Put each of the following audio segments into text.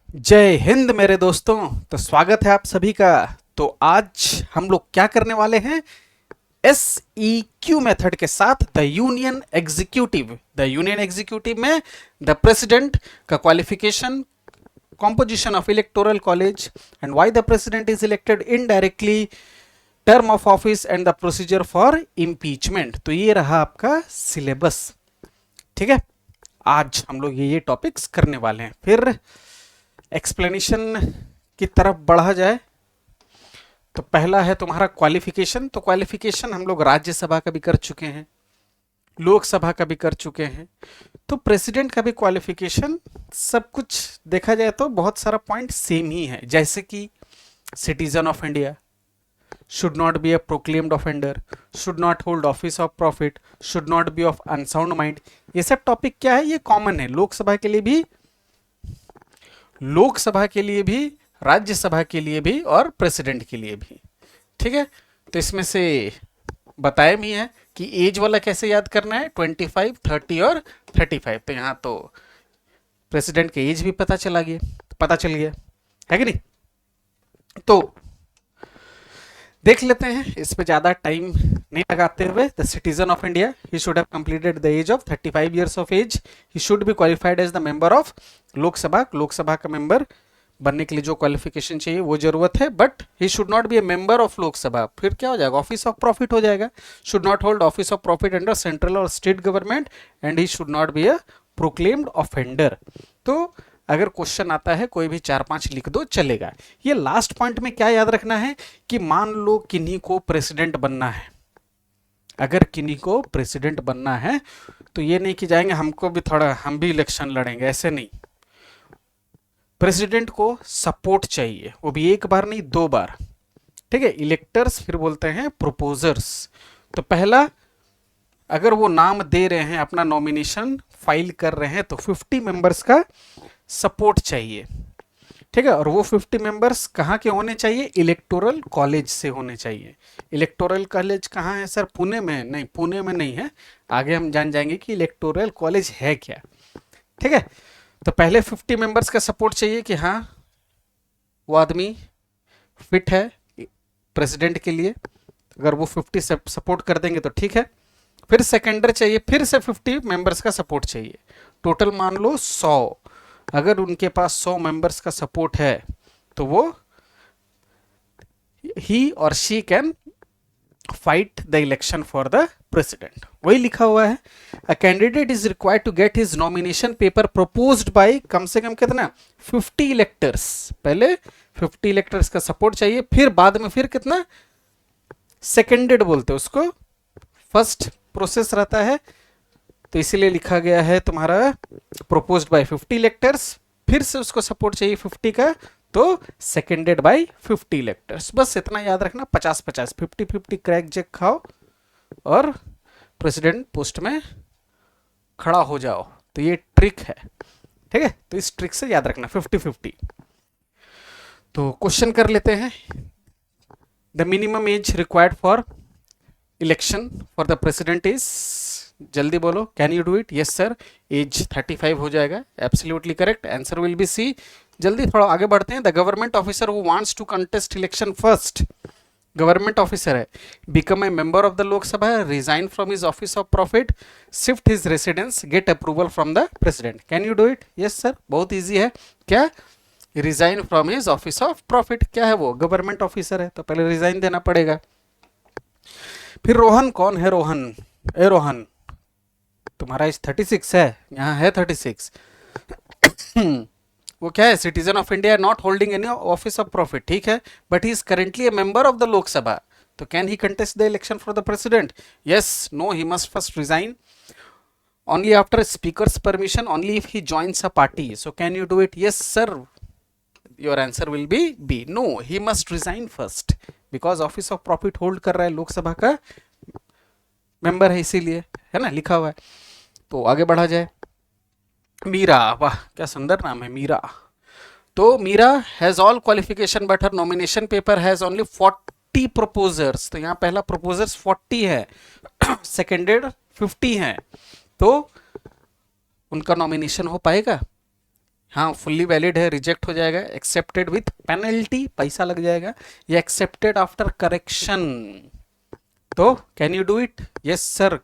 जय हिंद मेरे दोस्तों। तो स्वागत है आप सभी का। तो आज हम लोग क्या करने वाले हैं, एस ई क्यू मेथड के साथ द यूनियन एग्जीक्यूटिव में द प्रेसिडेंट का qualification, composition of electoral college and why the president is elected indirectly, term of office and the procedure for impeachment। तो ये रहा आपका सिलेबस। ठीक है, आज हम लोग ये टॉपिक्स करने वाले हैं। फिर एक्सप्लेनेशन की तरफ बढ़ा जाए तो पहला है तुम्हारा क्वालिफिकेशन। तो क्वालिफिकेशन हम लोग राज्यसभा का भी कर चुके हैं, लोकसभा का भी कर चुके हैं। तो प्रेसिडेंट का भी क्वालिफिकेशन सब कुछ देखा जाए तो बहुत सारा पॉइंट सेम ही है, जैसे कि citizen of India, should not be a proclaimed offender, should not hold office of profit, should not B of unsound mind. ये सब टॉपिक क्या है, ये कॉमन है लोकसभा के लिए भी, राज्यसभा के लिए भी और प्रेसिडेंट के लिए भी। ठीक है, तो इसमें से बताया भी है कि एज वाला कैसे याद करना है, 25, 30 और 35। तो यहाँ तो प्रेसिडेंट के एज भी पता चल गया है कि नहीं। तो देख लेते हैं, इस पे ज्यादा टाइम नहीं लगाते हुए। The citizen of India, he should have completed the age of 35 years of age. He should be qualified as the member of Lok Sabha का मेंबर बनने के लिए जो क्वालिफिकेशन चाहिए वो जरूरत है, but he should not be a member of Lok Sabha. फिर क्या हो जाएगा, ऑफिस ऑफ प्रॉफिट हो जाएगा। Should not hold office of profit under central और state government and he should not be a proclaimed offender. तो अगर क्वेश्चन आता है कोई भी 4-5 लिख दो चलेगा। ये लास्ट पॉइंट में क्या याद रखना है कि मान लो किन्हीं को प्रेसिडेंट बनना है, अगर किन्हीं को प्रेसिडेंट बनना है तो ये नहीं कि जाएंगे हमको भी थोड़ा हम भी इलेक्शन लड़ेंगे, ऐसे नहीं। प्रेसिडेंट को सपोर्ट चाहिए, वो भी एक बार नहीं 2 बार। ठीक है, इलेक्टर्स फिर बोलते हैं प्रोपोजर्स। तो पहला, अगर वो नाम दे रहे हैं, अपना नॉमिनेशन फाइल कर रहे हैं, तो 50 मेंबर्स का सपोर्ट चाहिए। ठीक है, और वो 50 मेंबर्स कहाँ के होने चाहिए, इलेक्टोरल कॉलेज से होने चाहिए। इलेक्टोरल कॉलेज कहाँ है सर, पुणे में? नहीं, पुणे में नहीं है, आगे हम जान जाएंगे कि इलेक्टोरल कॉलेज है क्या। ठीक है, तो पहले 50 मेंबर्स का सपोर्ट चाहिए कि हाँ वो आदमी फिट है प्रेसिडेंट के लिए। अगर वो 50 सपोर्ट कर देंगे तो ठीक है। फिर सेकेंडर चाहिए, फिर से 50 मेंबर्स का सपोर्ट चाहिए। टोटल मान लो 100। अगर उनके पास 100 मेंबर्स का सपोर्ट है तो वो ही और she can fight the election for the president. वही लिखा हुआ है, a candidate is required to get his nomination paper proposed by कम से कम कितना, 50 इलेक्टर्स। पहले 50 इलेक्टर्स का सपोर्ट चाहिए, फिर बाद में फिर कितना, सेकेंडेड बोलते हैं उसको, फर्स्ट प्रोसेस रहता है। तो इसीलिए लिखा गया है तुम्हारा प्रोपोज्ड बाय 50 इलेक्टर्स, फिर से उसको सपोर्ट चाहिए 50 का, तो सेकेंडेड बाय 50 इलेक्टर्स। बस इतना याद रखना, 50-50, 50-50 क्रैक जैक खाओ और प्रेसिडेंट पोस्ट में खड़ा हो जाओ। तो ये ट्रिक है। ठीक है, तो इस ट्रिक से याद रखना 50-50। तो क्वेश्चन कर लेते हैं, the minimum age required for election for the president is, जल्दी बोलो, can you do it? Yes sir, age 35 हो जाएगा, absolutely correct, answer will be C. जल्दी थोड़ा आगे बढ़ते हैं। The government officer who wants to contest election first, government officer है, become a member of the Lok Sabha, resign from his office of profit, shift his residence, get approval from the president. Can you do it? Yes sir, बहुत easy है। क्या, resign from his office of profit. क्या है वो, government officer है तो पहले resign देना पड़ेगा। फिर रोहन कौन है, रोहन, ए रोहन तुम्हारा एज 36 है, यहाँ है 36। वो क्या है, citizen of India, not holding any office of profit. ठीक है, but he is currently a member of the Lok Sabha. तो can he contest the election for the president? Yes, no, he must first resign only after speaker's permission, only if he joins a party. So can you do it? Yes sir, your answer will be B. No, he must resign first because office of profit hold कर रहा है, लोकसभा का member है इसीलिए, है ना, लिखा हुआ है। तो आगे बढ़ा जाए। मीरा, वाह क्या सुंदर नाम है, मीरा। तो Meera has all qualification but her nomination paper has only 40 proposers. तो यहाँ पहला प्रपोजर्स 40 है, सेकेंडेड 50 है, तो उनका नॉमिनेशन हो पाएगा? हाँ फुल्ली वैलिड है, रिजेक्ट हो जाएगा। एक्सेप्टेड विथ पेनल्टी, पैसा लग जाएगा। या एक्सेप्टेड आफ्टर करेक्शन, तो can you do it? Yes sir.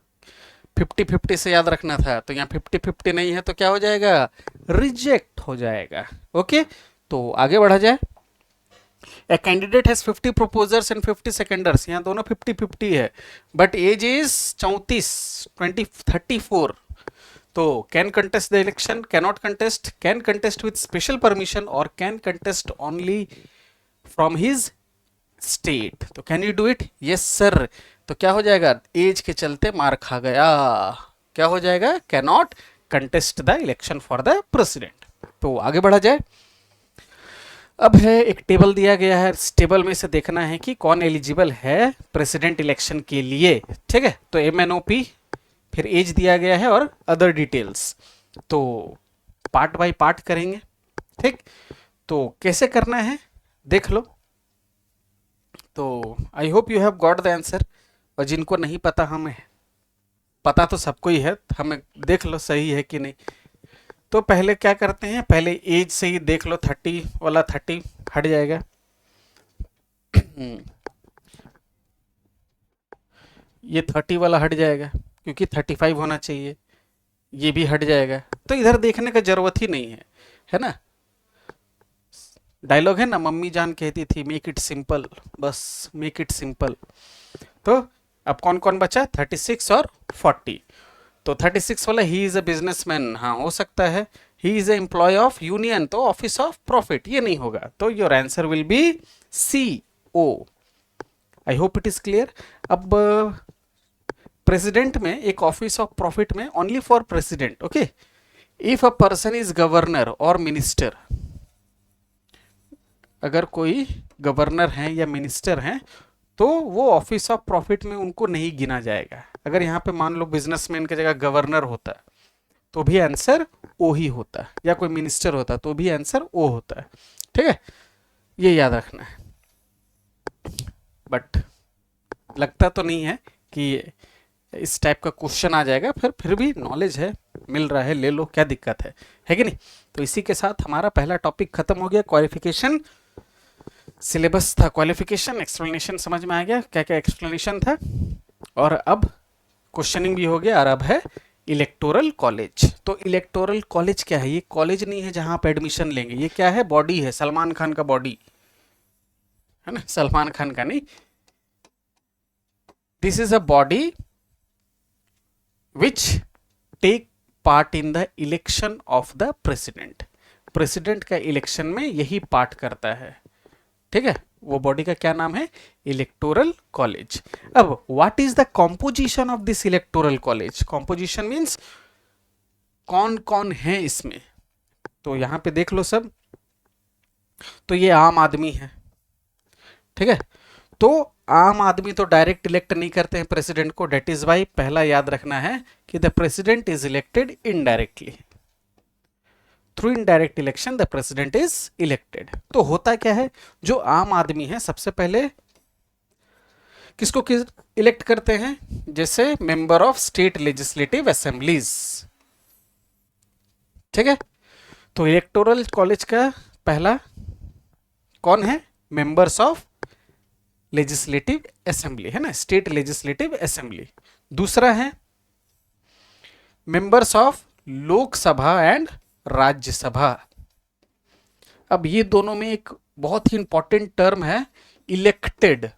50-50 से याद रखना था, तो यहाँ 50-50 नहीं है तो क्या हो जाएगा? रिजेक्ट हो जाएगा। ओके, तो आगे बढ़ा जाए। A candidate has 50 proposers and 50 seconders, यहाँ दोनों 50-50 है, बट एज इज 34, तो can contest the election, cannot contest, can contest with special permission और can contest only from his state. तो can you do it? Yes sir. तो क्या हो जाएगा? एज के चलते मार खा गया। क्या हो जाएगा? Cannot contest the election for the president. तो आगे बढ़ा जाए। अब है एक टेबल दिया गया है, इस टेबल में से देखना है कि कौन एलिजिबल है प्रेसिडेंट इलेक्शन के लिए। ठीक है, तो MNOP, फिर एज दिया गया है और अदर डिटेल्स। तो पार्ट बाय पार्ट करेंगे। ठीक, तो कैसे करना है देख लो। तो आई hope you have got the answer, और जिनको नहीं पता, हमें पता तो सबको ही है, हमें देख लो सही है कि नहीं। तो पहले क्या करते हैं, पहले एज से ही देख लो। 30 वाला 30 हट जाएगा। ये 30 वाला हट जाएगा क्योंकि 35 होना चाहिए। ये भी हट जाएगा, तो इधर देखने का जरूरत ही नहीं है ना। डायलॉग है ना, मम्मी जान कहती थी मेक इट सिंपल, बस मेक इट सिंपल। तो अब कौन कौन बचा? 36 और 40। तो 36 वाला ही इज अ बिजनेसमैन, हाँ हो सकता है। He is a employee of union, तो ऑफिस ऑफ प्रॉफिट, ये नहीं होगा। तो your answer will be CO। I hope it is clear. अब प्रेसिडेंट में एक ऑफिस ऑफ प्रॉफिट में only for president. Okay, if a person is governor और मिनिस्टर, अगर कोई गवर्नर हैं या मिनिस्टर हैं तो वो ऑफिस ऑफ प्रॉफिट में उनको नहीं गिना जाएगा। अगर यहाँ पे मान लो बिजनेसमैन की जगह गवर्नर होता तो भी आंसर ओ ही होता, या कोई मिनिस्टर होता तो भी आंसर ओ होता है। ठीक है, ये याद रखना है। बट लगता तो नहीं है कि इस टाइप का क्वेश्चन आ जाएगा, फिर भी नॉलेज है, मिल रहा है, ले लो, क्या दिक्कत है कि नहीं। तो इसी के साथ हमारा पहला टॉपिक खत्म हो गया। क्वालिफिकेशन सिलेबस था, क्वालिफिकेशन, एक्सप्लेनेशन समझ में आ गया क्या क्या एक्सप्लेनेशन था, और अब क्वेश्चनिंग भी हो गया। और अब है इलेक्टोरल कॉलेज। तो इलेक्टोरल कॉलेज क्या है? ये कॉलेज नहीं है जहां आप एडमिशन लेंगे, ये क्या है? बॉडी है, सलमान खान का बॉडी है ना, सलमान खान का नहीं। This is a body which take part in the election of the president. President का इलेक्शन में यही पार्ट करता है। ठीक है, वो बॉडी का क्या नाम है? Electoral college. अब what is the composition of this electoral college? Composition means कौन कौन है इसमें। तो यहां पे देख लो सब। तो ये आम आदमी है, ठीक है। तो आम आदमी तो डायरेक्ट इलेक्ट नहीं करते हैं प्रेसिडेंट को, डेट इज वाई पहला याद रखना है कि the president is elected indirectly. Through indirect election the president is elected. तो होता क्या है, जो आम आदमी है सबसे पहले किसको इलेक्ट करते हैं? जैसे member of state legislative assemblies. ठीक है, तो इलेक्टोरल कॉलेज का पहला कौन है? मेंबर्स ऑफ लेजिस्लेटिव असेंबली, है ना, स्टेट लेजिस्लेटिव असेंबली। दूसरा है members of Lok Sabha and Rajya Sabha. अब ये दोनों में एक बहुत ही इंपॉर्टेंट टर्म है इलेक्टेड।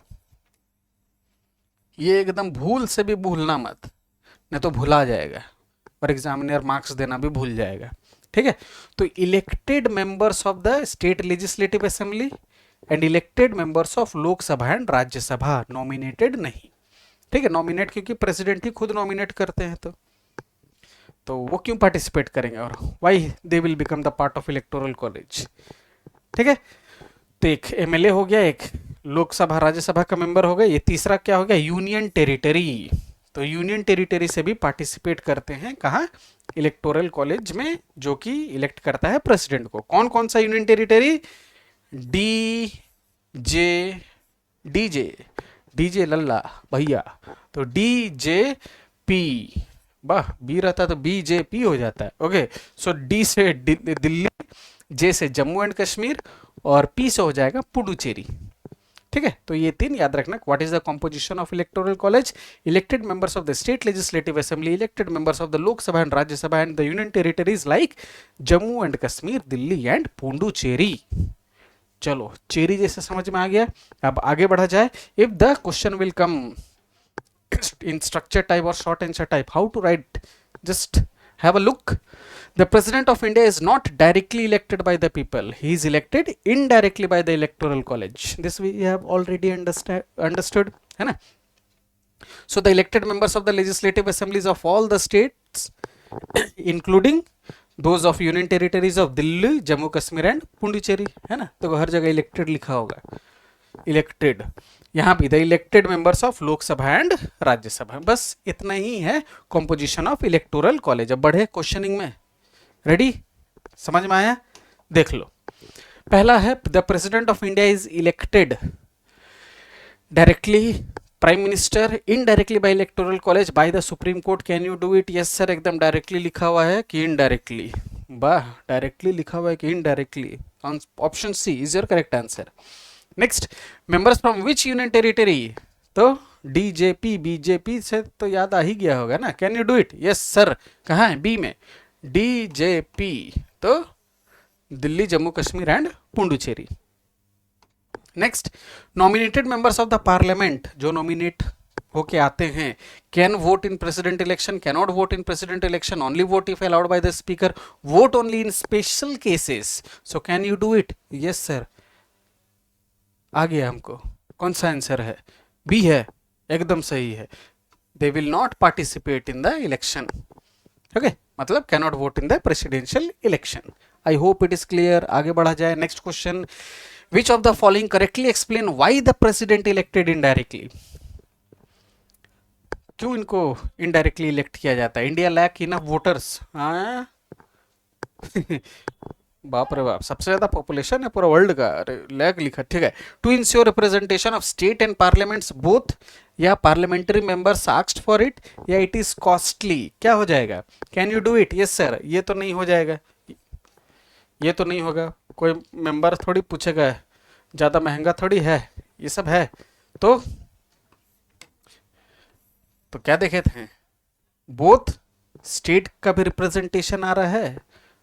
ये एकदम भूल से भी भूलना मत, नहीं तो भुला जाएगा और एग्जामिनर मार्क्स देना भी भूल जाएगा। ठीक है, तो elected members of the state legislative assembly and elected members of Lok Sabha and Rajya Sabha, nominated नहीं। ठीक है, नॉमिनेट क्योंकि प्रेसिडेंट ही खुद नॉमिनेट करते हैं, तो वो क्यों पार्टिसिपेट करेंगे, और why they will become the part of electoral college. ठीक है, तो एक MLA हो गया, एक लोकसभा राज्यसभा का मेंबर हो गया। ये तीसरा क्या हो गया? Union territory. तो यूनियन टेरिटरी से भी पार्टिसिपेट करते हैं कहाँ? इलेक्टोरल कॉलेज में, जो कि इलेक्ट करता है प्रेसिडेंट को। कौन कौन सा यूनियन टेरिटरी? डीजे लल्ला भैया, तो DJP वाह, बी रहता तो बीजेपी हो जाता है। ओके, सो डी से दिल्ली, जे से जम्मू एंड कश्मीर, और पी से हो जाएगा पुडुचेरी। ठीक है, तो ये तीन याद रखना। What is the composition of electoral college? Elected members of the state legislative assembly, elected members of the Lok Sabha and Rajya Sabha and the union territories like Jammu and Kashmir, Delhi and Puducherry. चलो, चेरी जैसे समझ में आ गया। अब आगे बढ़ा जाए। If the question will come in structure type or short answer type, how to write, just have a look. The president of India is not directly elected by the people, he is elected indirectly by the electoral college. This we have already understood, है ना? So the elected members of the legislative assemblies of all the states including those of union territories of Delhi, Jammu Kashmir and Puducherry, है ना? तो हर जगह elected लिखा होगा, elected. यहां भी the elected members of Lok Sabha and Rajya Sabha. बस इतना ही है कॉम्पोजिशन ऑफ इलेक्टोरल कॉलेज। अब बढ़े क्वेश्चनिंग में। रेडी? समझ में आया? देख लो। पहला है the president of India is elected directly, prime minister indirectly bye electoral college by the supreme court. Can you do it? Yes sir, एकदम डायरेक्टली लिखा हुआ है कि इनडायरेक्टली? वाह, डायरेक्टली लिखा हुआ है कि indirectly? Option C is your correct answer. Next, members from which union territory? तो डीजेपी, बीजेपी से तो याद आ ही गया होगा ना। Can you do it? Yes sir. कहाँ है? बी में, डीजेपी। तो Delhi, Jammu Kashmir and Puducherry. Next, nominated members of the parliament, जो नॉमिनेट होके आते हैं, can vote in president election, cannot vote in president election, only vote if allowed by the speaker, vote only in special cases. So can you do it? Yes sir. आ गया हमको। कौन सा answer है? B है, एकदम सही है। They will not participate in the election. Okay, मतलब cannot vote in the presidential election. I hope it is clear. आगे बढ़ा जाए। Next question, which of the following correctly explain why the president elected indirectly? क्यों इनको indirectly elect किया जाता है? India lack enough voters. हाँ बाप रे बाप, सबसे ज्यादा पॉपुलेशन है पूरा वर्ल्ड का। अरे लैग लिखा, ठीक है। To ensure representation of state and parliaments both, या parliamentary members asked for it, या इट इज कॉस्टली। क्या हो जाएगा? Can you do it? Yes sir. ये तो नहीं हो जाएगा, ये तो नहीं होगा। कोई मेंबर थोड़ी पूछेगा, ज्यादा महंगा थोड़ी है, ये सब है। तो क्या देखे थे? बोथ स्टेट का भी रिप्रेजेंटेशन आ रहा है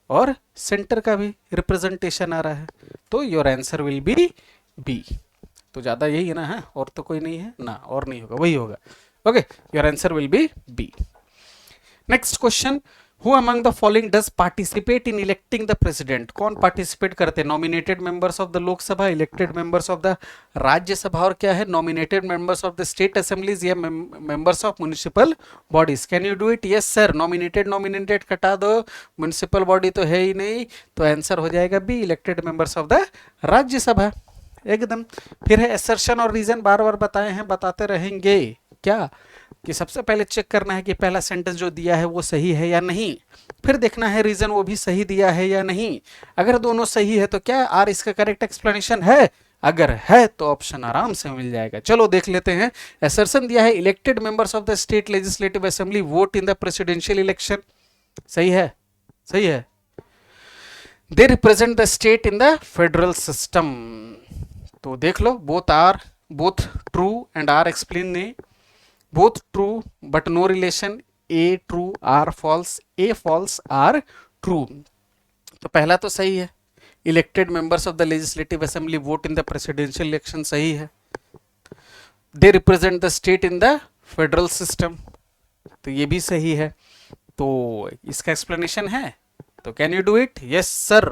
और सेंटर का भी रिप्रेजेंटेशन आ रहा है। तो your answer will be B. तो ज्यादा यही है ना? है और तो कोई नहीं है ना, और नहीं होगा, वही होगा। Okay, your answer will be B. Next question, who among the following does participate in electing the president? कौन पार्टिसिपेट करते हैं? Nominated members of the Lok Sabha, elected members of the Rajya Sabha, और क्या है? Nominated members of the state assemblies या members of municipal bodies. Can you do it? Yes sir. Nominated कटा दो, municipal body तो है ही नहीं, तो आंसर हो जाएगा B, elected members of the Rajya Sabha. एकदम। फिर है असर्शन और रीजन, बार बार बताए हैं, बताते रहेंगे। क्या कि सबसे पहले चेक करना है कि पहला सेंटेंस जो दिया है वो सही है या नहीं, फिर देखना है रीजन वो भी सही दिया है या नहीं। अगर दोनों सही है तो क्या आर इसका करेक्ट एक्सप्लेनेशन है? अगर है तो ऑप्शन आराम से मिल जाएगा। चलो देख लेते हैं। असर्शन दिया है, elected members of the state legislative assembly vote in the presidential election. सही है, सही है। They represent the state in the federal system. तो देख लो, both true and R explain ने, both true but no relation, a true r false, a false r true। तो पहला तो सही है, elected members of the legislative assembly vote in the presidential election, सही है। They represent the state in the federal system, तो ये भी सही है। तो इसका एक्सप्लेनेशन है, तो can you do it? Yes sir.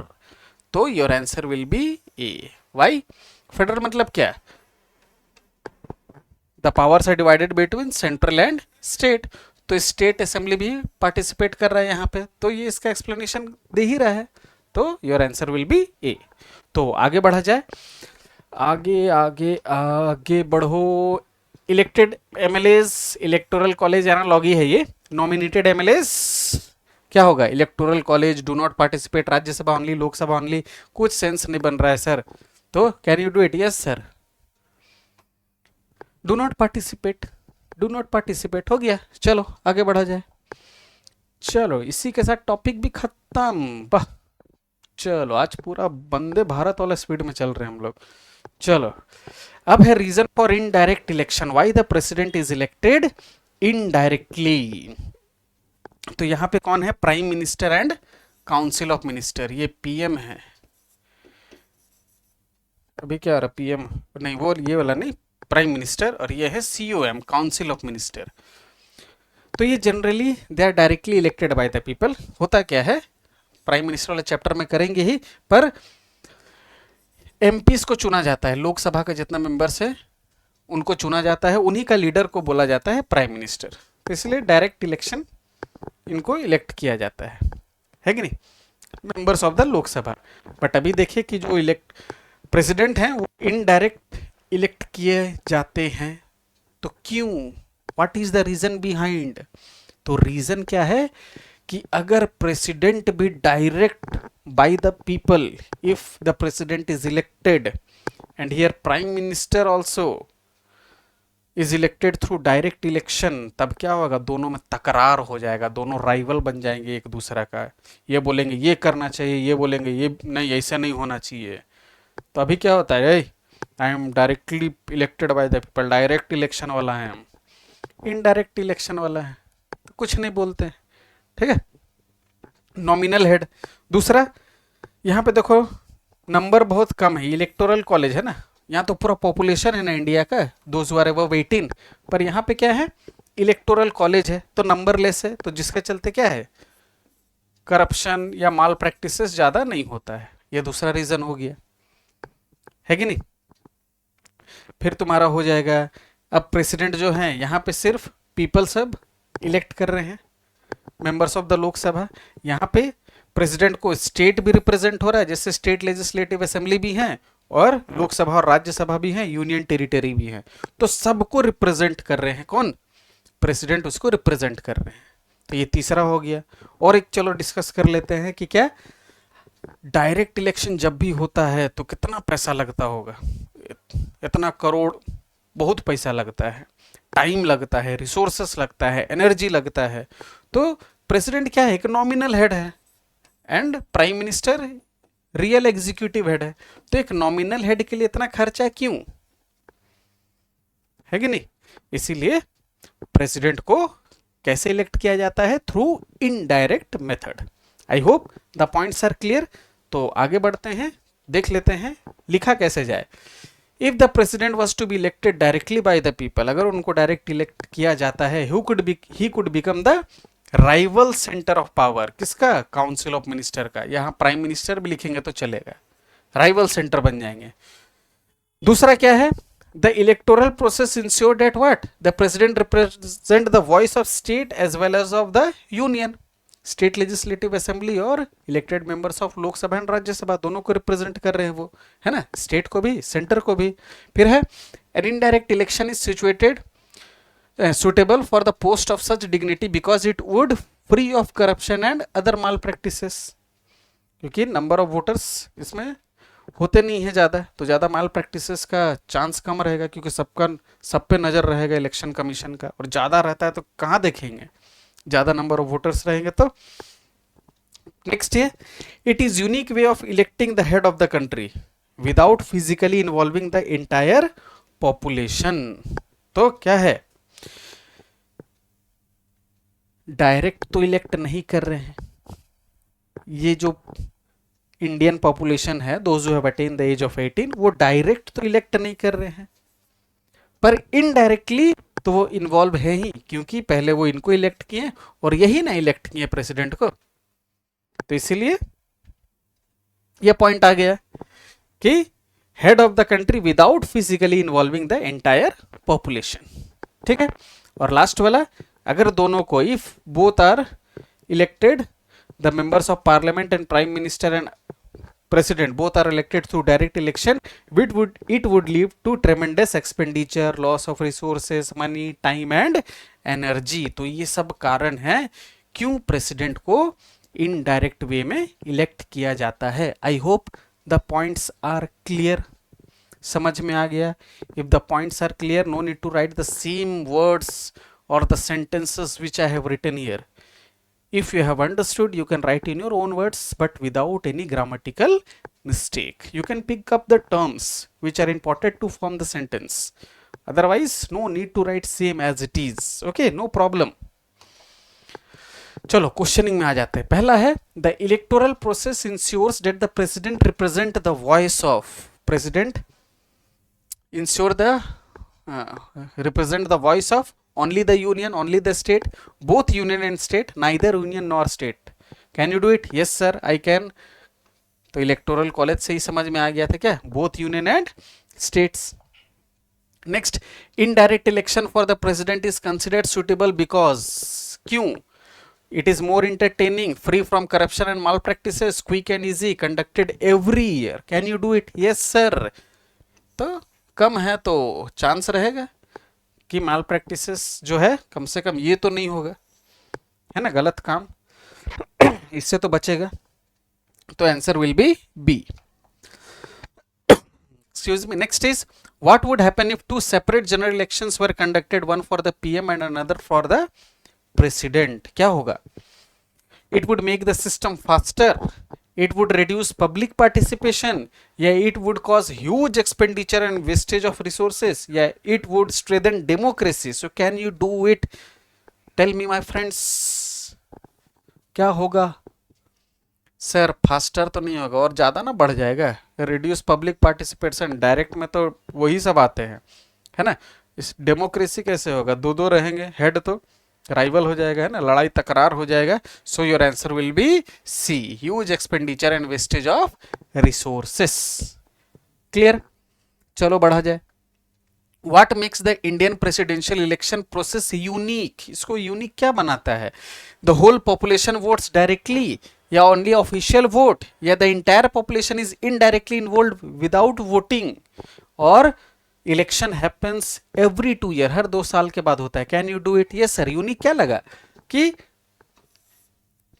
तो your answer will be A. Why? Federal मतलब क्या? The powers are divided between central and state. तो स्टेट असेंबली भी पार्टिसिपेट कर रहा है यहाँ पे, तो ये इसका एक्सप्लेनेशन दे ही रहा है। तो योर आंसर विल बी ए। तो आगे बढ़ा जाए। आगे आगे आगे बढ़ो। Elected MLAs, electoral college analogy है ये। नॉमिनेटेड एमएलएज क्या होगा? Electoral college, do not participate, Rajya Sabha only, Lok Sabha only. कुछ सेंस नहीं बन रहा है सर। तो can you do it? Yes sir. Do not participate, do not participate हो गया। चलो आगे बढ़ा जाए। चलो इसी के साथ टॉपिक भी खत्म। वाह, चलो आज पूरा वंदे भारत वाला स्पीड में चल रहे हैं हम लोग। चलो अब है reason for indirect election, why the president is elected indirectly. तो यहाँ पे कौन है, prime minister and council of minister, ये पीएम है। अभी क्या आ रहा, पीएम नहीं, वो ये वाला नहीं, प्राइम मिनिस्टर, और ये है सीओएम, काउंसिल ऑफ मिनिस्टर। तो ये generally they are directly elected by the people. होता क्या है, प्राइम मिनिस्टर वाले चैप्टर में करेंगे ही, पर एमपीज को चुना जाता है, लोकसभा का जितना मेंबर्स है उनको चुना जाता है, उन्हीं का लीडर को बोला जाता है प्राइम मिनिस्टर। तो इसलिए डायरेक्ट इलेक्शन इनको इलेक्ट किया जाता है कि नहीं, members of the Lok Sabha. But अभी देखिए कि जो इलेक्ट प्रेसिडेंट हैं वो इनडायरेक्ट इलेक्ट किए जाते हैं। तो क्यों, what is the reason behind? तो रीजन क्या है कि अगर प्रेसिडेंट भी direct by the people, if the president is elected and here prime minister also is elected through direct election, तब क्या होगा, दोनों में तकरार हो जाएगा, दोनों राइवल बन जाएंगे एक दूसरा का। ये बोलेंगे ये करना चाहिए, ये बोलेंगे ये नहीं, ऐसा नहीं होना चाहिए। तो अभी क्या होता है, I am directly elected by the people, direct election वाला है, हम इनडायरेक्ट इलेक्शन वाला है, तो कुछ नहीं बोलते हैं, ठीक है, नॉमिनल हेड। दूसरा यहाँ पे देखो नंबर बहुत कम है, इलेक्टोरल कॉलेज है ना, यहाँ तो पूरा पॉपुलेशन है ना इंडिया का, 218, पर यहाँ पे क्या है, इलेक्टोरल कॉलेज है, तो नंबर लेस है, तो जिसके चलते क्या है, करप्शन या माल प्रैक्टिसेस ज़्यादा नहीं होता है। ये दूसरा रीज़न हो गया, है कि नहीं। फिर तुम्हारा हो जाएगा, अब प्रेसिडेंट जो है यहाँ पे सिर्फ पीपल सब इलेक्ट कर रहे हैं, मेंबर्स ऑफ द लोकसभा। यहाँ पे प्रेसिडेंट को स्टेट भी रिप्रेजेंट हो रहा है, जैसे स्टेट लेजिस्लेटिव असेंबली भी है और लोकसभा और राज्यसभा भी है, यूनियन टेरिटरी भी है, तो सबको रिप्रेजेंट कर रहे हैं कौन, प्रेसिडेंट उसको रिप्रेजेंट कर रहे हैं। तो ये तीसरा हो गया। और एक चलो डिस्कस कर लेते हैं कि क्या डायरेक्ट इलेक्शन जब भी होता है तो कितना पैसा लगता होगा, इतना करोड़, बहुत पैसा लगता है, टाइम लगता है, रिसोर्सेस लगता है, एनर्जी लगता है। तो प्रेसिडेंट क्या है, एक नॉमिनल हेड है and prime minister real executive head है। तो एक नॉमिनल हेड के लिए इतना खर्चा क्यों, है कि नहीं। इसीलिए प्रेसिडेंट को कैसे इलेक्ट किया जाता है, through indirect method. I hope the points are clear. तो आगे बढ़ते हैं, देख लेते हैं लिखा कैसे जाए। If the president was to be elected directly by the people, अगर उनको डायरेक्ट इलेक्ट किया जाता है, he could become the rival centre of power, किसका, काउंसिल ऑफ मिनिस्टर का। यहाँ प्राइम मिनिस्टर भी लिखेंगे तो चलेगा, राइवल सेंटर बन जाएंगे। दूसरा क्या है, the electoral process ensure that what, the president represent the voice of state as well as of the union, state legislative assembly और elected members of Lok Sabha and Rajya Sabha, दोनों को रिप्रेजेंट कर रहे हैं वो, है ना, स्टेट को भी सेंटर को भी। फिर है an indirect election is situated suitable for the post of such dignity because it would free of corruption and other malpractices, क्योंकि नंबर ऑफ वोटर्स इसमें होते नहीं है ज़्यादा, तो ज़्यादा माल प्रैक्टिसेस का चांस कम रहेगा, क्योंकि सब पे नज़र रहेगा इलेक्शन कमीशन का, और ज़्यादा रहता है तो कहाँ देखेंगे, ज़्यादा नंबर ऑफ वोटर्स रहेंगे तो। नेक्स्ट है, it is unique way of electing the head of the country without physically involving the entire population. तो क्या है, डायरेक्ट तो इलेक्ट नहीं कर रहे हैं, ये जो इंडियन पॉपुलेशन है, those who have attained the age of 18, वो डायरेक्ट तो इलेक्ट नहीं कर रहे हैं, पर इनडायरेक्टली तो वो इन्वॉल्व है ही, क्योंकि पहले वो इनको इलेक्ट किए और यही ना इलेक्ट किए प्रेसिडेंट को। तो इसीलिए ये पॉइंट आ गया कि head of the country without physically involving the entire population, ठीक है। और लास्ट वाला, अगर दोनों को, if both are elected, the members of parliament and prime minister and president both are elected through direct election, it would lead to tremendous expenditure, loss of resources, money, time and energy। तो ये सब कारण है क्यों president को indirect way में elect किया जाता है। I hope the points are clear, समझ में आ गया। If the points are clear, no need to write the same words or the sentences which I have written here. If you have understood, you can write in your own words, but without any grammatical mistake. You can pick up the terms which are important to form the sentence. Otherwise, no need to write same as it is. Okay, no problem. चलो questioning में आ जाते हैं. पहला है the electoral process ensures that the president represent the voice of president ensure the represent the voice of only the union, only the state, both union and state, neither union nor state. Can you do it? Yes sir, I can. तो electoral college से ही समझ में आ गया था क्या, both union and states. Next, indirect election for the president is considered suitable because, क्यों? It is more entertaining, free from corruption and malpractices, quick and easy, conducted every year. Can you do it? Yes sir. तो कम है तो chance रहेगा कि माल practices जो है कम से कम ये तो नहीं होगा, है ना, गलत काम इससे तो बचेगा. तो answer will be B. Excuse me. Next is what would happen if two separate general elections were conducted, one for the PM and another for the president. क्या होगा? It would make the system faster, it would reduce public participation, yeah, it would cause huge expenditure and wastage of resources, yeah, it would strengthen democracy. So can you do it? Tell me my friends, क्या होगा? Sir faster तो नहीं होगा और ज़्यादा ना बढ़ जाएगा. रिड्यूस पब्लिक पार्टिसिपेशन, डायरेक्ट में तो वही सब आते हैं, है ना. इस डेमोक्रेसी कैसे होगा? दो दो रहेंगे हेड तो राइवल हो जाएगा, है ना, लड़ाई तकरार हो जाएगा. So your answer will be C, huge expenditure and wastage of resources. Clear? चलो बढ़ा जाए. What makes the Indian presidential election process unique? इसको यूनिक क्या बनाता है? The whole population votes directly, या ओनली ऑफिशियल वोट, या the entire population is indirectly involve without voting, और इलेक्शन हैपन्स एवरी 2 ईयर, हर 2 साल के बाद होता है. Can you do it? Yes sir. Unique क्या लगा? कि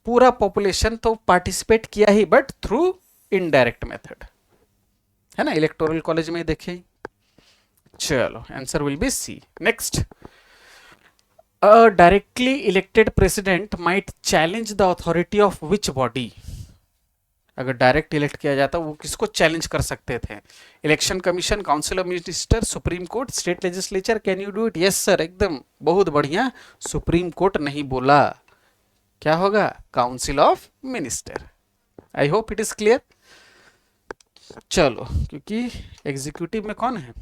पूरा पॉपुलेशन तो पार्टिसिपेट किया ही, बट थ्रू इनडायरेक्ट मेथड, है ना, इलेक्टोरल कॉलेज में देखे. चलो answer will be C. Next, a directly elected president might challenge the authority of which body? अगर डायरेक्ट इलेक्ट किया जाता वो किसको चैलेंज कर सकते थे? Election commission, council of minister, supreme court, state legislature. Can you do it? Yes sir, एकदम बहुत बढ़िया. सुप्रीम कोर्ट नहीं बोला, क्या होगा? Council of minister. I hope it is clear. चलो, क्योंकि एग्जीक्यूटिव में कौन है?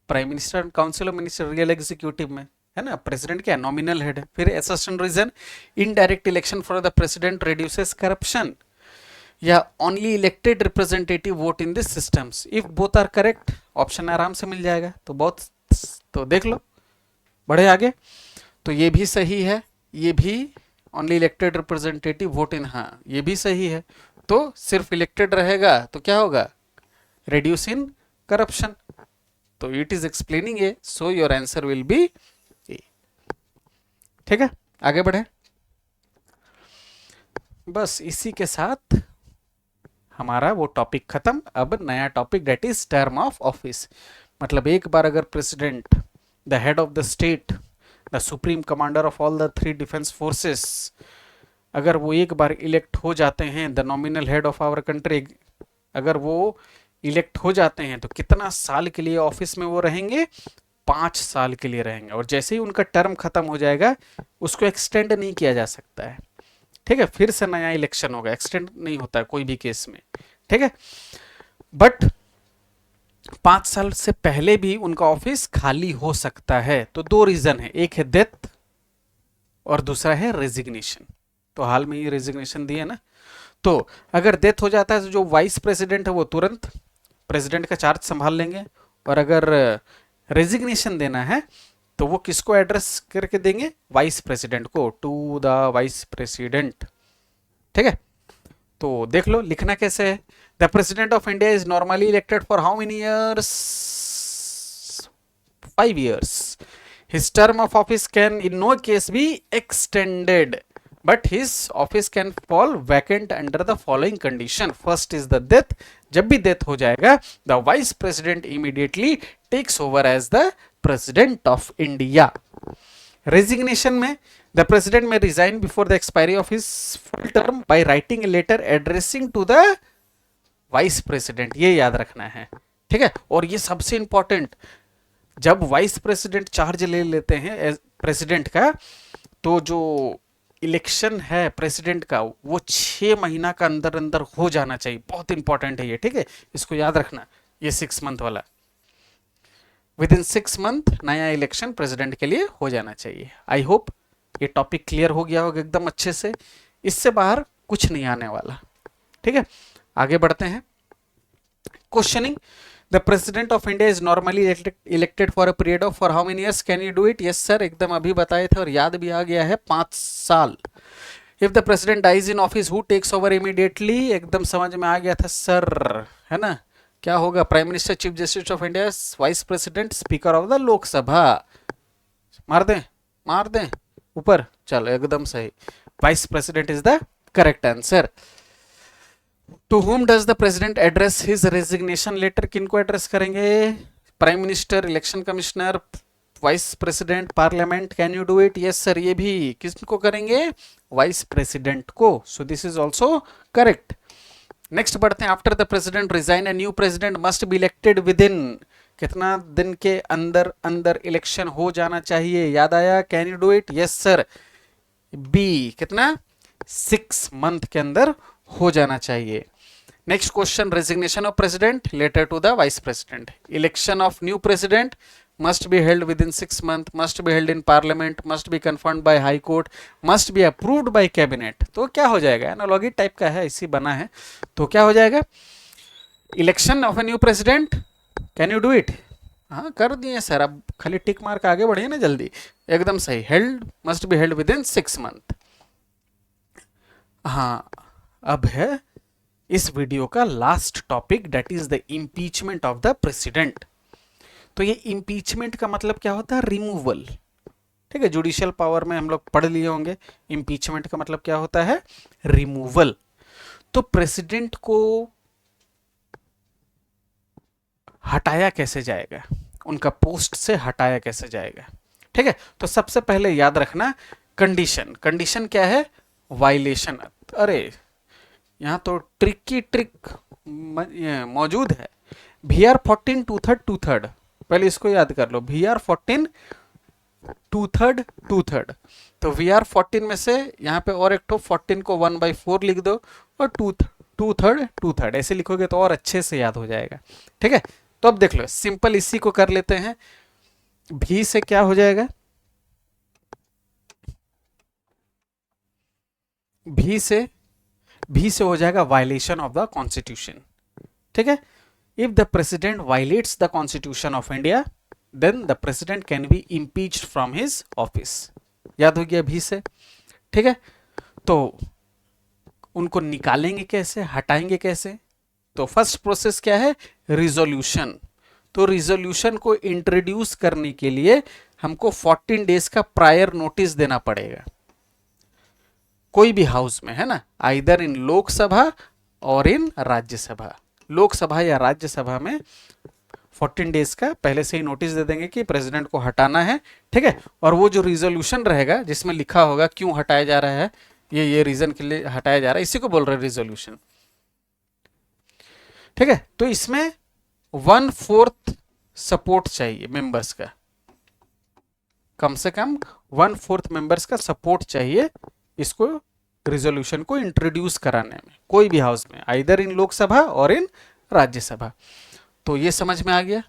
Prime minister. Council of minister real executive में, है ना. प्रेसिडेंट क्या? Nominal head. फिर assertion reason, indirect election for the president reduces corruption, या only elected representative vote in this systems. If both are correct, option आराम से मिल जाएगा. तो बहुत, तो देख लो, बढ़े आगे. तो ये भी सही है, ये भी ओनली इलेक्टेड रिप्रेजेंटेटिव वोट इन, हाँ ये भी सही है. तो सिर्फ इलेक्टेड रहेगा तो क्या होगा? Reduce in corruption. तो it is explaining A. So your answer will be A. ठीक है, आगे बढ़े. बस इसी के साथ हमारा वो टॉपिक खत्म. अब नया topic, that is term of office. मतलब एक बार अगर president, the head of the state, the supreme commander of all the 3 defence forces, अगर वो एक बार इलेक्ट हो जाते हैं, the nominal head of our country, अगर वो इलेक्ट हो जाते हैं तो कितना साल के लिए ऑफिस में वो रहेंगे? 5 साल के लिए रहेंगे. और जैसे ही उनका टर्म खत्म हो जाएगा, उसको एक्सटेंड नहीं किया जा सकता है. ठीक है, फिर से नया इलेक्शन होगा. एक्सटेंड नहीं होता है कोई भी केस में. ठीक है, बट 5 साल से पहले भी उनका ऑफिस खाली हो सकता है. तो 2 रीजन है, एक है डेथ और दूसरा है रेजिग्नेशन. तो हाल में ये रेजिग्नेशन दिए ना. तो अगर डेथ हो जाता है तो जो वाइस प्रेसिडेंट है वो तुरंत प्रेसिडेंट का चार्ज संभाल लेंगे, और अगर रेजिग्नेशन देना है तो वो किसको एड्रेस करके देंगे? वाइस प्रेसिडेंट को, टू द वाइस प्रेसिडेंट. ठीक है, तो देख लो लिखना कैसे है. The president of India is normally elected for how many years? 5 years. His term of office can in no case be extended, but his office can fall vacant under the following condition. First is the death. जब भी death हो जाएगा, the vice president immediately takes over as the president of India. Resignation में the president में resign before the expiry of his full term by writing a letter addressing to the vice president, ये याद रखना है, ठीक है। और ये सबसे इंपॉर्टेंट, जब वाइस प्रेसिडेंट चार्ज ले लेते हैं प्रेसिडेंट का, तो जो इलेक्शन है प्रेसिडेंट का वो 6 महीना का अंदर अंदर हो जाना चाहिए। बहुत इंपॉर्टेंट है ये, ठीक है, इसको याद रखना। ये 6 मंथ वाला, विद इन 6 मंथ नया इलेक्शन प्रेसिडेंट के लिए हो जाना चाहिए। आई होप ये टॉपिक क्लियर हो गया होगा एकदम अच्छे से, इससे बाहर कुछ नहीं आने वाला, ठीक है। आगे बढ़ते हैं। Questioning, the president of India is normally elected for a period of for how many years, can you do it? Yes sir, एकदम अभी बताए थे और याद भी आ गया है, 5 साल। If the president dies in office who takes over immediately, एकदम समझ में आ गया था सर, है ना। क्या होगा? Prime minister, chief justice of India, vice president, speaker of the Lok Sabha. मार दें ऊपर, चलो एकदम सही, vice president is the correct answer. To whom does the president address his resignation letter? किनको एड्रेस करेंगे? Prime minister, election commissioner, vice president, parliament. Can you do it? Yes sir, ये भी किसको करेंगे? वाइस प्रेसिडेंट को। So this is also correct. Next बढ़ते हैं। After the president resign a new president must be elected with in, कितना दिन के अंदर अंदर इलेक्शन हो जाना चाहिए? याद आया? Can you do it? Yes sir, B, कितना? 6 मंथ के अंदर हो जाना चाहिए। Next question, resignation of president letter to the vice president, election of new president must be held within 6 months, must be held in parliament, must be confirmed by high court, must be approved by cabinet। तो क्या हो जाएगा? Analogy type का है, इसी बना है, तो क्या हो जाएगा? Election of a new president, can you do it? हाँ कर दिए सर, अब खाली टिक मार के आगे बढ़िए ना जल्दी, एकदम सही। Held, must be held with in 6 month. हाँ, अब है इस वीडियो का last topic, that is the impeachment of the president. तो ये इम्पीचमेंट का मतलब क्या होता है? रिमूवल, ठीक है। जुडिशियल पावर में हम लोग पढ़ लिए होंगे, इम्पीचमेंट का मतलब क्या होता है? रिमूवल। तो प्रेसिडेंट को हटाया कैसे जाएगा, उनका पोस्ट से हटाया कैसे जाएगा, ठीक है। तो सबसे पहले याद रखना कंडीशन, कंडीशन क्या है? वायलेशन। अरे यहां तो ट्रिक मौजूद है। VR 14 2/3, पहले इसको याद कर लो। VR 14 2/3, तो VR 14 में से यहाँ पे और एक तो 14 को 1/4 लिख दो और 2/3 ऐसे लिखोगे तो और अच्छे से याद हो जाएगा, ठीक है। तो अब देख लो, सिंपल इसी को कर लेते हैं। भी से क्या हो जाएगा? भी से हो जाएगा वायलेशन ऑफ द कॉन्स्टिट्यूशन, ठीक है। If the president violates the constitution of India then the president can be impeached from his office. याद हो गया भी से, ठीक है। तो उनको निकालेंगे कैसे, हटाएंगे कैसे? तो फर्स्ट प्रोसेस क्या है? रिजोल्यूशन। तो रिजोल्यूशन को इंट्रोड्यूस करने के लिए हमको 14 डेज का प्रायर नोटिस देना पड़ेगा, कोई भी हाउस में, है ना, आइदर इन लोकसभा और इन राज्यसभा। लोकसभा या राज्यसभा में 14 डेज का पहले से ही नोटिस दे देंगे कि प्रेसिडेंट को हटाना है, ठीक है। और वो जो रिजोल्यूशन रहेगा जिसमें लिखा होगा क्यों हटाया जा रहा है, ये रीजन के लिए हटाया जा रहा है, इसी को बोल रहे हैं रिजोल्यूशन, ठीक है। तो इसमें 1/4 सपोर्ट चाहिए मेंबर्स का, कम से कम 1/4 मेंबर्स का सपोर्ट चाहिए इसको रिजोल्यूशन को इंट्रोड्यूस कराने में, कोई भी हाउस में, आइदर इन लोकसभा और इन राज्यसभा। तो ये समझ में आ गया।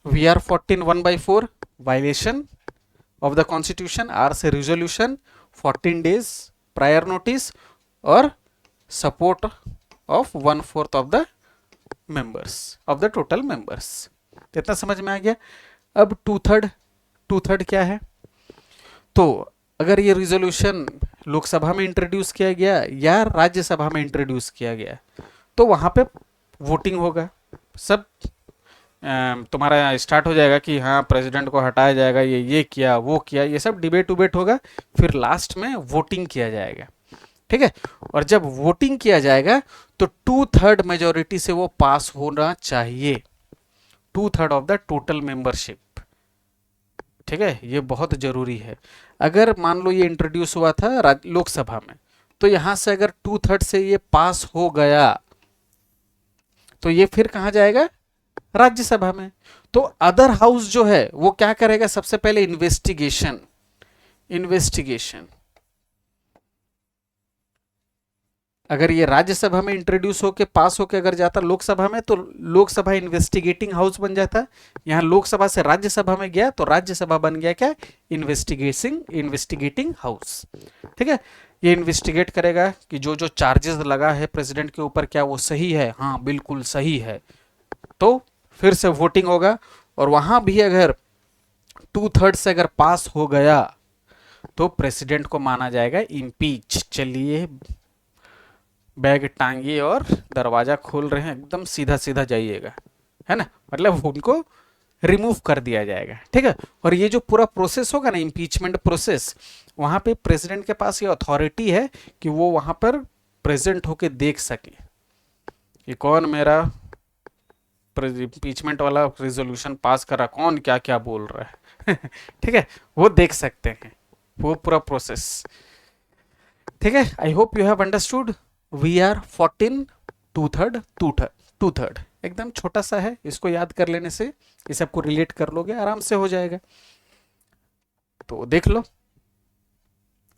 VR 14 1/4 violation of the constitution, R से रिजोल्यूशन, 14 डेज प्रायर नोटिस और support of 1/4 of the members of the total members. कितना समझ में आ गया? अब 2/3 क्या है? तो अगर ये रिजोल्यूशन लोकसभा में इंट्रोड्यूस किया गया या राज्यसभा में इंट्रोड्यूस किया गया तो वहां पे वोटिंग होगा, सब तुम्हारा स्टार्ट हो जाएगा कि हाँ प्रेसिडेंट को हटाया जाएगा, ये किया वो किया, ये सब डिबेट उबेट होगा, फिर लास्ट में वोटिंग किया जाएगा, ठीक है। और जब वोटिंग किया जाएगा तो 2/3 मेजोरिटी से वो पास होना चाहिए, 2/3 ऑफ द टोटल मेंबरशिप, ठीक है, ये बहुत जरूरी है। अगर मान लो ये इंट्रोड्यूस हुआ था लोकसभा में, तो यहां से अगर 2/3 से ये पास हो गया तो ये फिर कहां जाएगा, राज्यसभा में। तो अदर हाउस जो है वो क्या करेगा, सबसे पहले इन्वेस्टिगेशन, अगर ये राज्यसभा में इंट्रोड्यूस होके पास होके अगर जाता लोकसभा में, तो लोकसभा इन्वेस्टिगेटिंग हाउस बन जाता। यहां लोकसभा से राज्यसभा में गया तो राज्यसभा बन गया क्या, इन्वेस्टिगेटिंग हाउस। ठीक है, ये इन्वेस्टिगेट करेगा कि जो जो चार्जेस लगा है प्रेसिडेंट के ऊपर क्या वो सही है, हाँ बिल्कुल सही है, तो फिर से वोटिंग होगा। और वहां भी अगर 2/3 से अगर पास हो गया तो प्रेसिडेंट को माना जाएगा इम्पीच। चलिए बैग टांगिए और दरवाजा खोल रहे हैं, एकदम सीधा सीधा जाइएगा, है ना, मतलब उनको रिमूव कर दिया जाएगा। ठीक है, और ये जो पूरा प्रोसेस होगा ना, इम्पीचमेंट प्रोसेस, वहां पे प्रेसिडेंट के पास ये अथॉरिटी है कि वो वहां पर प्रेजेंट होके देख सके कि कौन मेरा इम्पीचमेंट वाला रेजोल्यूशन पास कर रहा, कौन क्या क्या बोल रहा है। ठीक है, वो देख सकते हैं वो पूरा प्रोसेस। ठीक है, I hope you have understood. We are 14 2/3 एकदम छोटा सा है, इसको याद कर लेने से ये सबको रिलेट कर लोगे, आराम से हो जाएगा। तो देख लो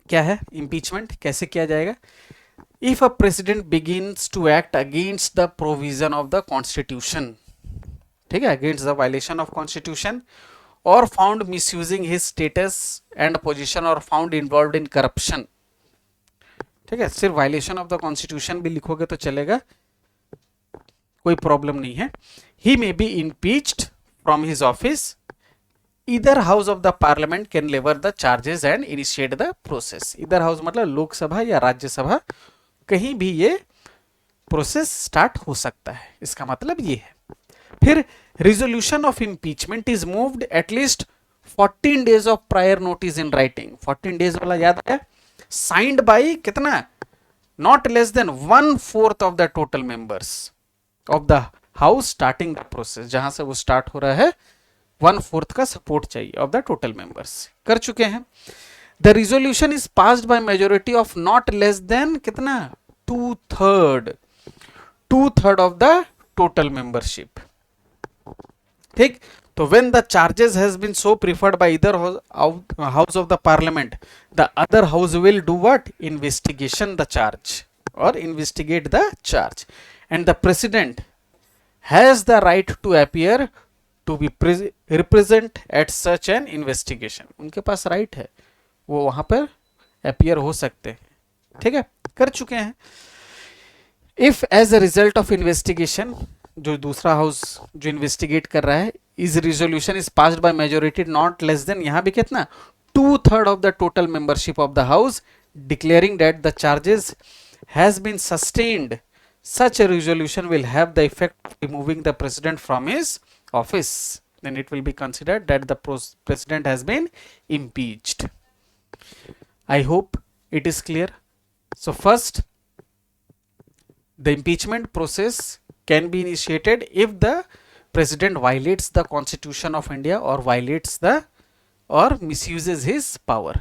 क्या है इम्पीचमेंट, कैसे किया जाएगा। If a president begins to act against the provision of the constitution, ठीक है, against the violation of constitution, और found misusing his status and position, और फाउंड इन्वॉल्व्ड इन करप्शन। ठीक है, सिर्फ वायलेशन ऑफ द कॉन्स्टिट्यूशन भी लिखोगे तो चलेगा, कोई प्रॉब्लम नहीं है। He may be impeached from his office, इधर house of the parliament can level the charges and initiate the process. इधर हाउस मतलब लोकसभा या राज्यसभा, कहीं भी ये प्रोसेस स्टार्ट हो सकता है, इसका मतलब ये है। फिर resolution of impeachment is moved at least 14 days of prior notice in writing. 14 days वाला याद है, साइंड बाई कितना, not less then 1/4 of the total members of the house starting the process. जहां से वो स्टार्ट हो रहा है 1/4 का सपोर्ट चाहिए ऑफ द टोटल मेंबर्स। कर चुके हैं। The resolution is passed by majority of not less then कितना, 2/3 ऑफ द टोटल मेंबरशिप। ठीक, तो when the charges has been so preferred by either house of the parliament, the other house will do what, investigation the charge or investigate the charge, and the president has the right to appear to be represent at such an investigation। उनके पास right है, वो वहां पर appear हो सकते हैं। ठीक है, कर चुके हैं। If as a result of investigation, जो दूसरा हाउस जो इन्वेस्टिगेट कर रहा है, is resolution is passed by majority not less than, यहां भी कितना, 2/3 of the total membership of the house, declaring that the charges has been sustained, such a resolution will have the effect of removing the president from his office, then it will be considered that the president has been impeached. I hope it is clear. So first, the impeachment process can be initiated if the president violates the constitution of India or violates the or misuses his power।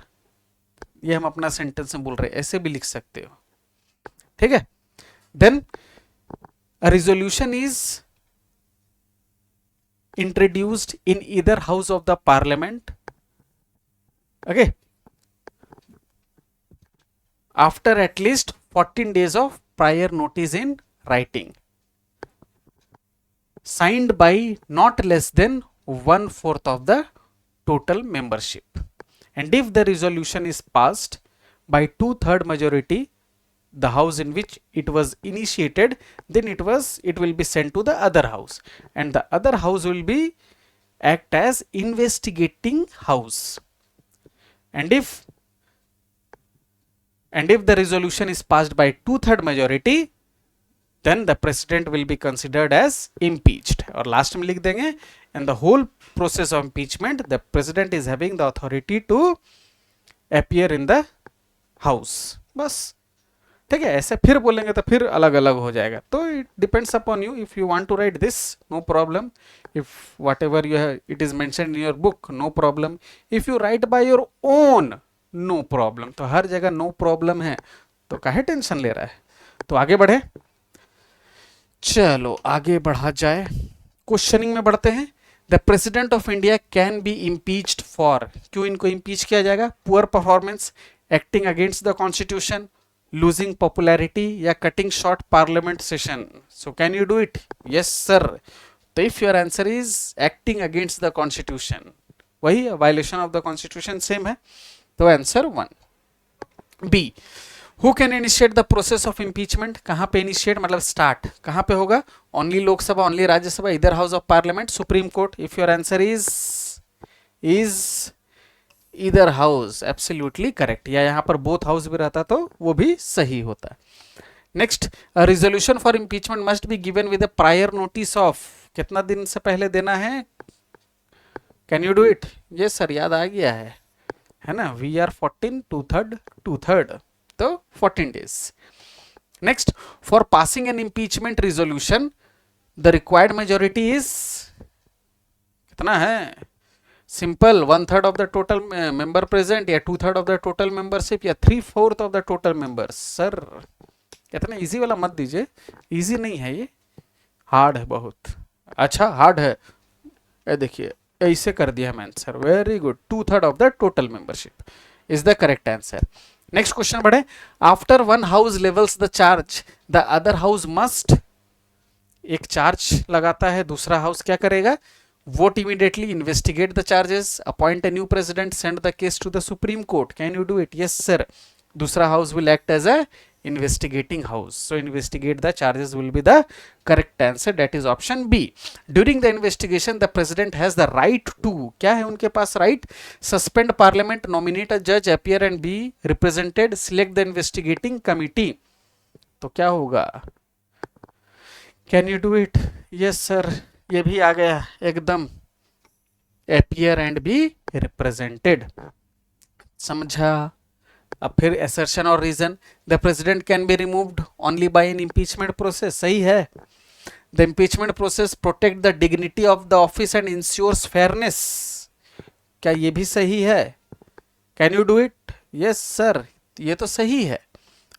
ये हम अपना sentence में बोल रहे हैं, ऐसे भी लिख सकते हो। ठीक है, then a resolution is introduced in either house of the parliament, okay, after at least 14 days of prior notice in writing, signed by not less than 1/4 of the total membership, and if the resolution is passed by 2/3 majority, the house in which it was initiated, then it will be sent to the other house, and the other house will be act as investigating house, and if the resolution is passed by 2/3 majority, then the president will be considered as impeached। और last में लिख देंगे, and the whole process of impeachment, the president is having the authority to appear in the house। बस ठीक है, ऐसे फिर बोलेंगे तो फिर अलग अलग हो जाएगा, तो it depends upon you, if you want to write this no problem, if whatever you have it is mentioned in your book no problem, if you write by your own no problem. तो हर जगह no problem है, तो काहे tension ले रहा है। तो आगे बढ़े, चलो आगे बढ़ा जाए, क्वेश्चनिंग में बढ़ते हैं। The president of India can be impeached for, क्यों इनको इम्पीच किया जाएगा, poor performance, acting against the constitution, losing popularity, या cutting short parliament session. So can you do it, yes sir. तो if your answer is acting against the constitution, वही violation of the constitution same है, तो answer 1। B, who can initiate the process of impeachment, कहां पे initiate मतलब start कहां पे होगा, ओनली लोकसभा, ओनली राज्यसभा, इधर house of parliament, supreme court. If your answer is इधर हाउस, एब्सोल्युटली करेक्ट, या यहां पर बोथ हाउस भी रहता तो वो भी सही होता। Next, resolution for impeachment must be given with a prior notice of, कितना दिन से पहले देना है, कैन यू डू इट, ये सर याद आ गया है ना, वी आर 14 2/3 तो 14 days। Next, for passing an impeachment resolution the required majority is, कितना है, simple 1/3 of the total member present, या 2/3 ऑफ द टोटल मेंबरशिप, या 3/4 of the total members. Sir इतना इजी वाला मत दीजिए, इजी नहीं है ये, हार्ड है बहुत। अच्छा हार्ड है, ये देखिए ऐसे कर दिया हम answer, very good, 2/3 of the total membership is the correct answer. Next question बढ़े, after one house levels the charge the other house must, एक चार्ज लगाता है, दूसरा हाउस क्या करेगा, vote immediately, investigate the charges, appoint a new president, send the case to the supreme court. Can you do it, yes sir. दूसरा house will act as a investigating house, so investigate the charges will be the correct answer, that is option B। during the investigation the president has the right to, क्या है उनके पास right, suspend parliament, nominate a judge, appear and be represented, select the investigating committee। तो क्या होगा, can you do it, yes sir, ये भी आ गया एकदम, appear and be represented, समझा। अब फिर assertion और reason, the president can be removed only by an impeachment process, सही है। the impeachment process protect the dignity of the office and ensures fairness, क्या ये भी सही है, can you do it, yes sir, ये तो सही है।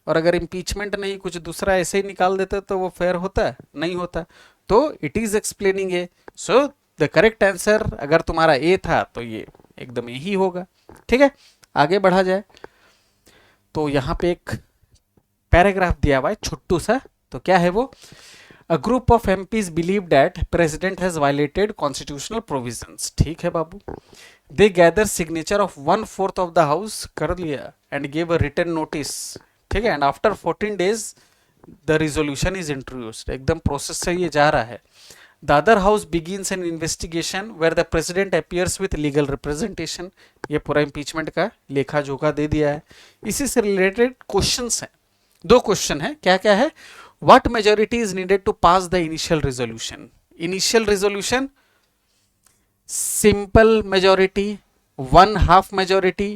और अगर impeachment नहीं कुछ दूसरा ऐसे ही निकाल देते तो वो fair होता, नहीं होता, तो it is explaining a, so the correct answer अगर तुम्हारा A था तो ये एकदम यही होगा। ठीक है, आगे बढ़ा जाए, तो यहां पे एक पैराग्राफ दिया हुआ है छोटू सा, तो क्या है वो, a group of MPs believe that president has violated constitutional provisions. ठीक है बाबू, they gather signature of 1/4 of the house, कर लिया, and give a written notice. ठीक है, and after 14 days the resolution is introduced, एकदम प्रोसेस से ये जा रहा है। The other house begins an investigation where the president appears with legal representation। ये पूरा impeachment का लेखा जोखा दे दिया है। इसी से related questions हैं, दो क्वेश्चन है, क्या क्या है, what majority is needed to pass the initial resolution, initial resolution simple majority, 1/2 majority,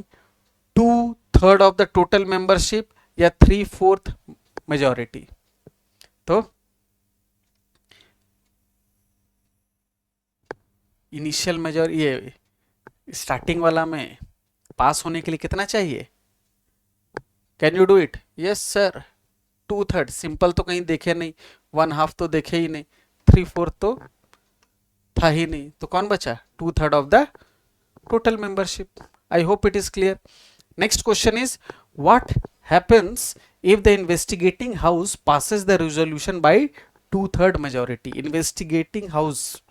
2/3 of the total membership, या 3/4 majority। तो इनिशियल मेजर, ये स्टार्टिंग वाला में पास होने के लिए कितना चाहिए, can you do it, yes sir, 2/3, simple तो कहीं देखे नहीं, 1/2 तो देखे ही नहीं, 3/4 तो था ही नहीं, तो कौन बचा, 2/3 of the total membership. I hope it is clear. Next question is, what happens if the investigating house passes the resolution by 2/3 majority. Investigating house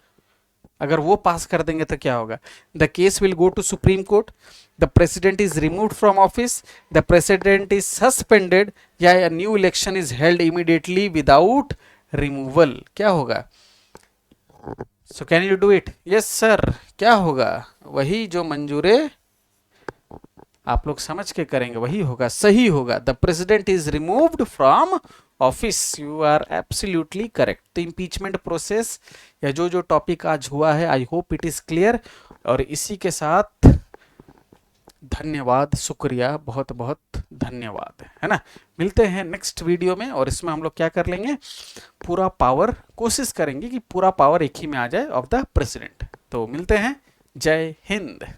अगर वो पास कर देंगे तो क्या होगा, the case will go to supreme court, the president is removed from office, the president is suspended, या new election is held immediately without removal, क्या होगा। So can you do it, yes sir, क्या होगा, वही जो मंजूरे आप लोग समझ के करेंगे वही होगा, सही होगा, the president is removed from office, you are absolutely correct. तो इम्पीचमेंट प्रोसेस या जो जो टॉपिक आज हुआ है, I hope it is clear. और इसी के साथ धन्यवाद, शुक्रिया, बहुत बहुत धन्यवाद, है ना। मिलते हैं नेक्स्ट वीडियो में, और इसमें हम लोग क्या कर लेंगे, पूरा पावर, कोशिश करेंगे कि पूरा पावर एक ही में आ जाए ऑफ द प्रेसिडेंट। तो मिलते हैं, जय हिंद।